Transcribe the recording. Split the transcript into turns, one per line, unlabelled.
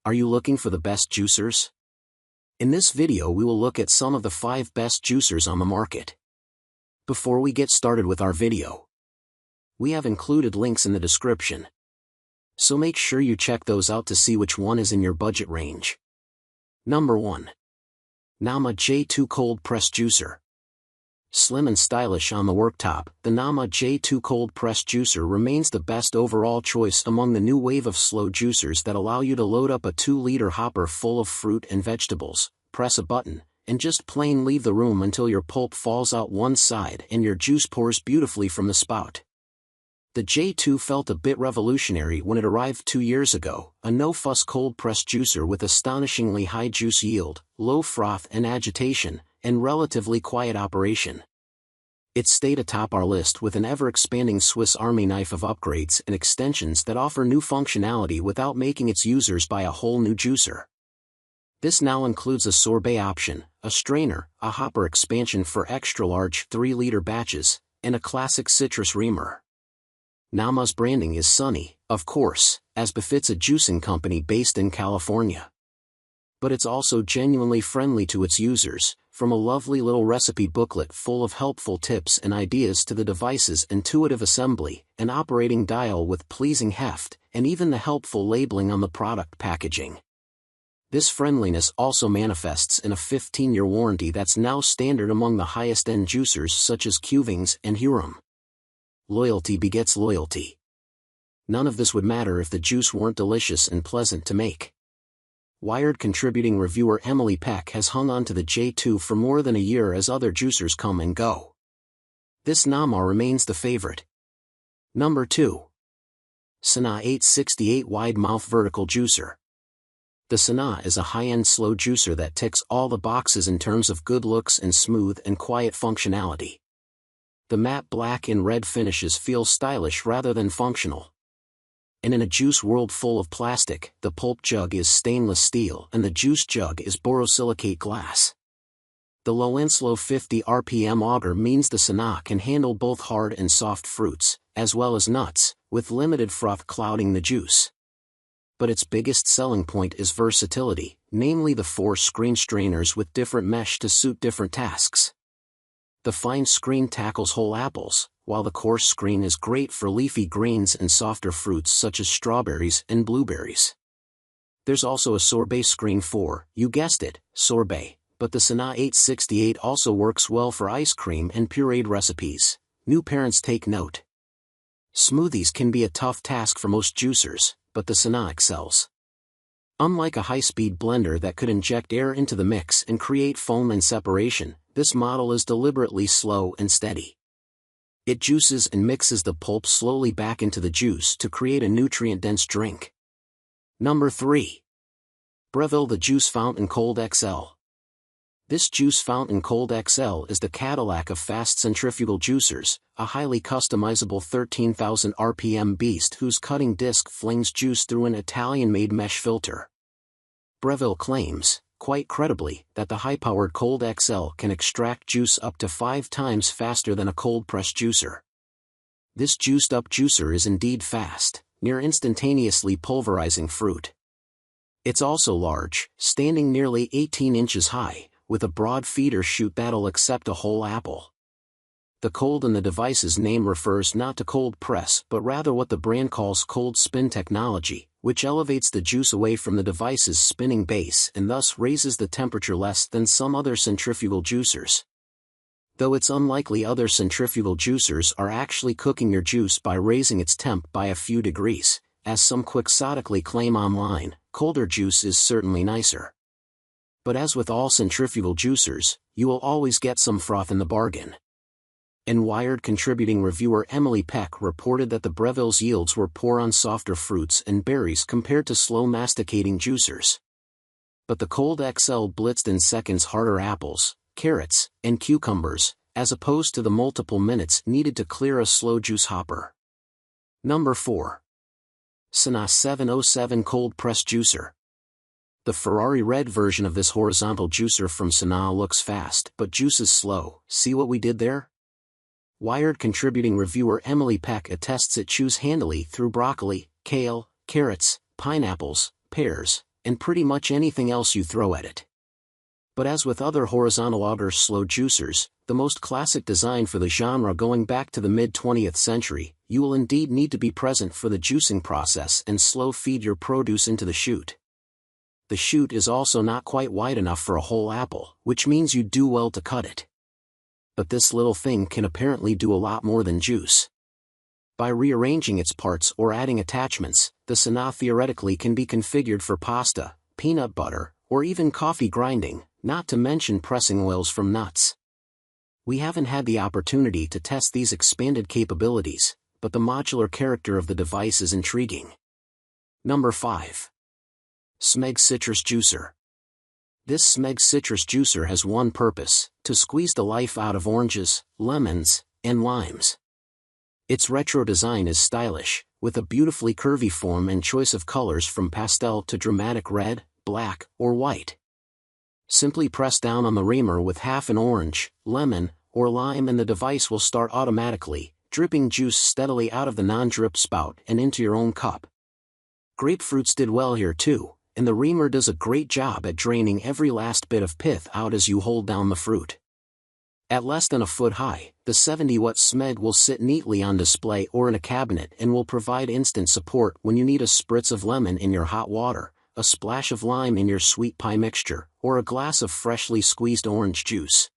Are you looking for the best juicers? In this video we will look at some of the 5 best juicers on the market. Before we get started with our video, we have included links in the description, so make sure you check those out to see which one is in your budget range. Number 1. Nama J2 Cold Press Juicer. Slim and stylish on the worktop, the Nama J2 Cold Press Juicer remains the best overall choice among the new wave of slow juicers that allow you to load up a 2-liter hopper full of fruit and vegetables, press a button, and just plain leave the room until your pulp falls out one side and your juice pours beautifully from the spout. The J2 felt a bit revolutionary when it arrived 2 years ago, a no-fuss cold press juicer with astonishingly high juice yield, low froth and agitation, and relatively quiet operation. It stayed atop our list with an ever-expanding Swiss Army knife of upgrades and extensions that offer new functionality without making its users buy a whole new juicer. This now includes a sorbet option, a strainer, a hopper expansion for extra-large 3-liter batches, and a classic citrus reamer. Nama's branding is sunny, of course, as befits a juicing company based in California. But it's also genuinely friendly to its users, from a lovely little recipe booklet full of helpful tips and ideas to the device's intuitive assembly, an operating dial with pleasing heft, and even the helpful labeling on the product packaging. This friendliness also manifests in a 15-year warranty that's now standard among the highest-end juicers such as Cuvings and Hurom. Loyalty begets loyalty. None of this would matter if the juice weren't delicious and pleasant to make. Wired contributing reviewer Emily Peck has hung on to the J2 for more than a year as other juicers come and go. This Nama remains the favorite. Number 2. Sana 868 Wide Mouth Vertical Juicer. The Sana is a high-end slow juicer that ticks all the boxes in terms of good looks and smooth and quiet functionality. The matte black and red finishes feel stylish rather than functional. And in a juice world full of plastic, the pulp jug is stainless steel and the juice jug is borosilicate glass. The low and slow 50 RPM auger means the Sana can handle both hard and soft fruits, as well as nuts, with limited froth clouding the juice. But its biggest selling point is versatility, namely the 4 screen strainers with different mesh to suit different tasks. The fine screen tackles whole apples, while the coarse screen is great for leafy greens and softer fruits such as strawberries and blueberries. There's also a sorbet screen for, you guessed it, sorbet, but the Sana 868 also works well for ice cream and pureed recipes. New parents take note. Smoothies can be a tough task for most juicers, but the Sana excels. Unlike a high-speed blender that could inject air into the mix and create foam and separation, this model is deliberately slow and steady. It juices and mixes the pulp slowly back into the juice to create a nutrient-dense drink. Number 3. Breville The Juice Fountain Cold XL. This Juice Fountain Cold XL is the Cadillac of fast centrifugal juicers, a highly customizable 13,000 RPM beast whose cutting disc flings juice through an Italian-made mesh filter. Breville claims, quite credibly, that the high-powered Cold XL can extract juice up to 5 times faster than a cold-press juicer. This juiced-up juicer is indeed fast, near instantaneously pulverizing fruit. It's also large, standing nearly 18 inches high, with a broad feeder chute that'll accept a whole apple. The cold in the device's name refers not to cold press but rather what the brand calls cold spin technology, which elevates the juice away from the device's spinning base and thus raises the temperature less than some other centrifugal juicers. Though it's unlikely other centrifugal juicers are actually cooking your juice by raising its temp by a few degrees, as some quixotically claim online, colder juice is certainly nicer. But as with all centrifugal juicers, you will always get some froth in the bargain. And Wired contributing reviewer Emily Peck reported that the Breville's yields were poor on softer fruits and berries compared to slow masticating juicers. But the Cold XL blitzed in seconds harder apples, carrots, and cucumbers, as opposed to the multiple minutes needed to clear a slow juice hopper. Number 4. Sana 707 Cold Press Juicer. The Ferrari red version of this horizontal juicer from Sana looks fast but juices slow. See what we did there? Wired contributing reviewer Emily Peck attests it chews handily through broccoli, kale, carrots, pineapples, pears, and pretty much anything else you throw at it. But as with other horizontal auger slow juicers, the most classic design for the genre going back to the mid-20th century, you will indeed need to be present for the juicing process and slow feed your produce into the chute. The chute is also not quite wide enough for a whole apple, which means you do well to cut it. But this little thing can apparently do a lot more than juice. By rearranging its parts or adding attachments, the Senna theoretically can be configured for pasta, peanut butter, or even coffee grinding, not to mention pressing oils from nuts. We haven't had the opportunity to test these expanded capabilities, but the modular character of the device is intriguing. Number 5. Smeg Citrus Juicer. This Smeg Citrus Juicer has one purpose: to squeeze the life out of oranges, lemons, and limes. Its retro design is stylish, with a beautifully curvy form and choice of colors from pastel to dramatic red, black, or white. Simply press down on the reamer with half an orange, lemon, or lime and the device will start automatically, dripping juice steadily out of the non-drip spout and into your own cup. Grapefruits did well here too, and the reamer does a great job at draining every last bit of pith out as you hold down the fruit. At less than a foot high, the 70-watt Smeg will sit neatly on display or in a cabinet and will provide instant support when you need a spritz of lemon in your hot water, a splash of lime in your sweet pie mixture, or a glass of freshly squeezed orange juice.